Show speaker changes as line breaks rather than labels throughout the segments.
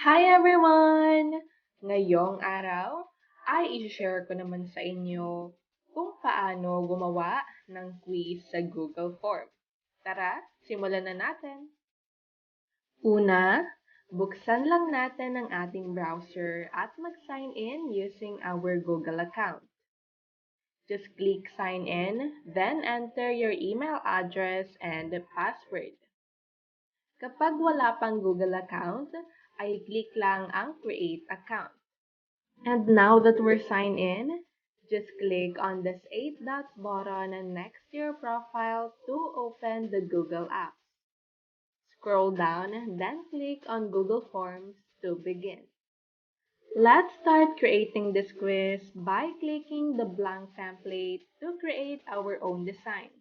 Hi everyone! Ngayong araw ay i-share ko naman sa inyo kung paano gumawa ng quiz sa Google Form. Tara, simulan na natin! Una, buksan lang natin ang ating browser at mag-sign in using our Google account. Just click sign in, then enter your email address and password. Kapag wala pang Google account, ay click lang ang create account. And now that we're signed in, just click on this 8 dots button next to your profile to open the Google app. Scroll down, then click on Google Forms to begin. Let's start creating this quiz by clicking the blank template to create our own designs.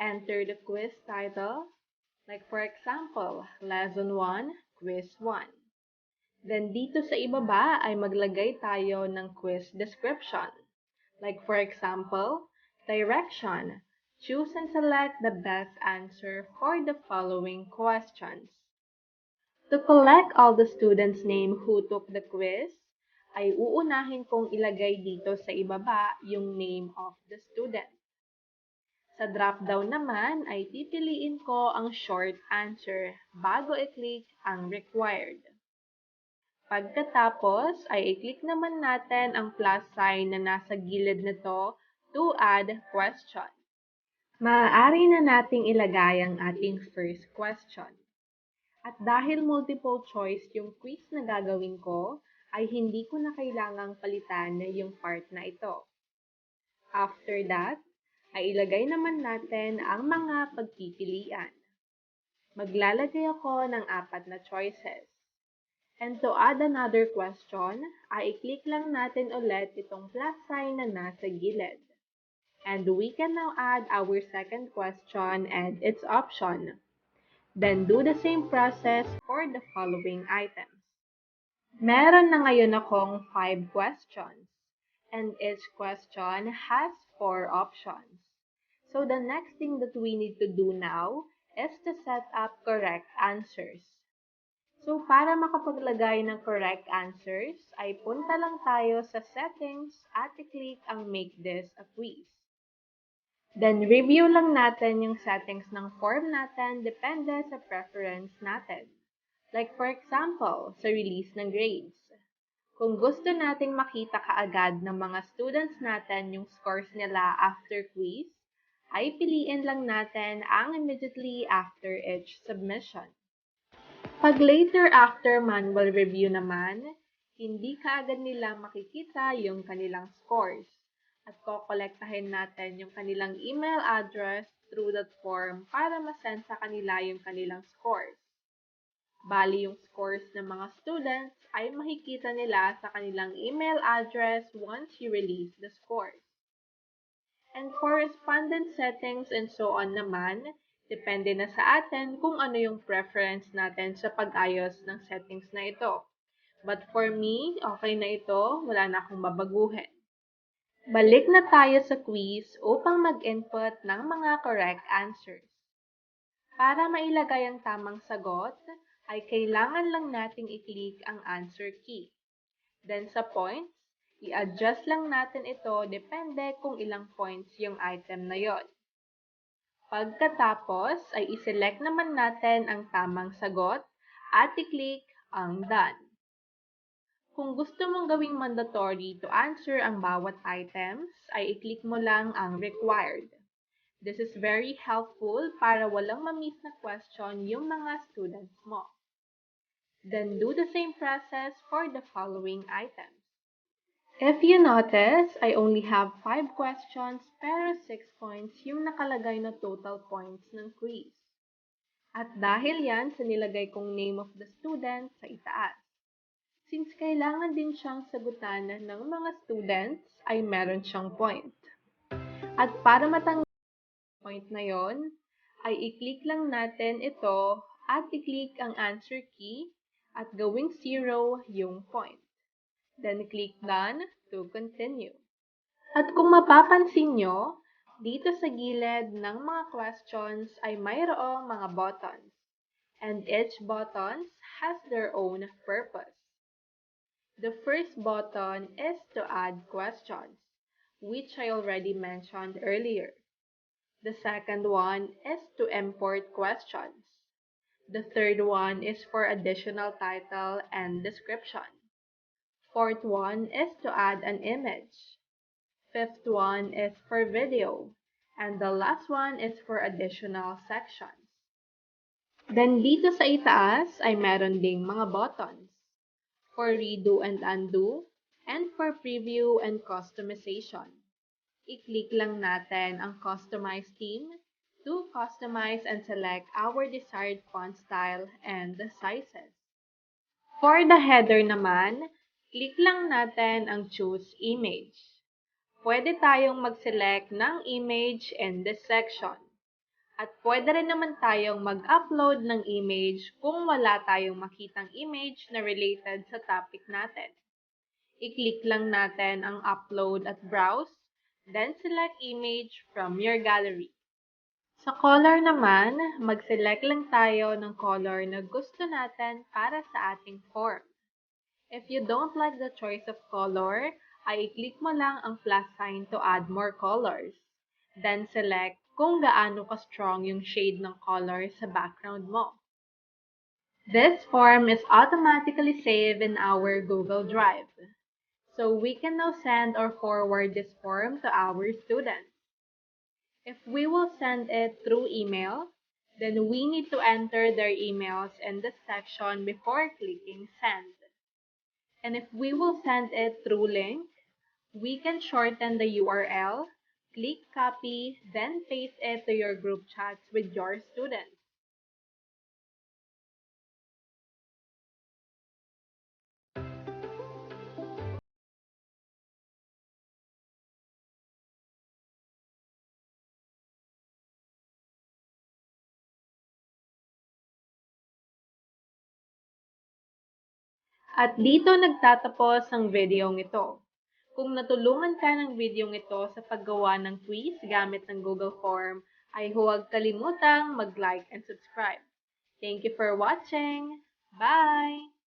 Enter the quiz title, like for example, Lesson 1, Quiz 1. Then dito sa ibaba ay maglagay tayo ng quiz description. Like for example, direction. Choose and select the best answer for the following questions. To collect all the students' name who took the quiz, ay uunahin kong ilagay dito sa ibaba yung name of the student. Sa drop-down naman ay pipiliin ko ang short answer bago i-click ang required. Pagkatapos ay i-click naman natin ang plus sign na nasa gilid nito to add question. Maaari na nating ilagay ang ating first question. At dahil multiple choice yung quiz na gagawin ko, ay hindi ko na kailangang palitan yung part na ito. After that, ay ilagay naman natin ang mga pagpipilian. Maglalagay ako ng 4 na choices. And to add another question, ay i-click lang natin ulit itong plus sign na nasa gilid. And we can now add our second question and its option. Then do the same process for the following items. Meron na ngayon akong 5 questions, and each question has 4 options. So the next thing that we need to do now is to set up correct answers. So para makapaglagay ng correct answers, ay punta lang tayo sa settings at i-click ang make this a quiz. Then, review lang natin yung settings ng form natin depende sa preference natin. Like for example, sa release ng grades. Kung gusto nating makita kaagad ng mga students natin yung scores nila after quiz, ay piliin lang natin ang immediately after each submission. Pag later after manual review naman, hindi kaagad nila makikita yung kanilang scores. At kokolektahin natin yung kanilang email address through that form para masend sa kanila yung kanilang scores. Bali yung scores ng mga students ay makikita nila sa kanilang email address once you release the scores. And correspondence settings and so on naman, depende na sa atin kung ano yung preference natin sa pag-ayos ng settings na ito. But for me, okay na ito, wala na akong babaguhin. Balik na tayo sa quiz upang mag-input ng mga correct answers. Para mailagay ang tamang sagot, ay kailangan lang nating i-click ang answer key. Then sa points, i-adjust lang natin ito depende kung ilang points yung item na yon. Pagkatapos, ay i-select naman natin ang tamang sagot at i-click ang done. Kung gusto mong gawing mandatory to answer ang bawat items, ay i-click mo lang ang required. This is very helpful para walang ma-miss na question yung mga students mo. Then do the same process for the following items. If you notice, I only have 5 questions pero 6 points yung nakalagay na total points ng quiz. At dahil yan sa nilagay kong name of the student sa itaas. Since kailangan din siyang sagutan ng mga students, ay meron siyang point. At para matanggal ang point na yon, ay i-click lang natin ito at i-click ang answer key at gawing 0 yung point. Then click done to continue. At kung mapapansin nyo, dito sa gilid ng mga questions ay mayroong mga buttons. And each buttons has their own purpose. The first button is to add questions, which I already mentioned earlier. The second one is to import questions. The third one is for additional title and description. Fourth one is to add an image. Fifth one is for video. And the last one is for additional sections. Then dito sa itaas ay meron ding mga buttons for redo and undo and for preview and customization. I-click lang natin ang Customize Theme to customize and select our desired font style and the sizes. For the header naman, click lang natin ang Choose Image. Pwede tayong mag-select ng image in this section. At pwede rin naman tayong mag-upload ng image kung wala tayong makitang image na related sa topic natin. I-click lang natin ang Upload at Browse, then select image from your gallery. Sa color naman, mag-select lang tayo ng color na gusto natin para sa ating form. If you don't like the choice of color, ay i-click mo lang ang plus sign to add more colors. Then select kung gaano ka-strong yung shade ng color sa background mo. This form is automatically saved in our Google Drive. So we can now send or forward this form to our students. If we will send it through email, then we need to enter their emails in this section before clicking send. And if we will send it through link, we can shorten the URL, click copy, then paste it to your group chats with your students. At dito nagtatapos ang videong ito. Kung natulungan ka ng videong ito sa paggawa ng quiz gamit ng Google Form, ay huwag kalimutang mag-like and subscribe. Thank you for watching! Bye!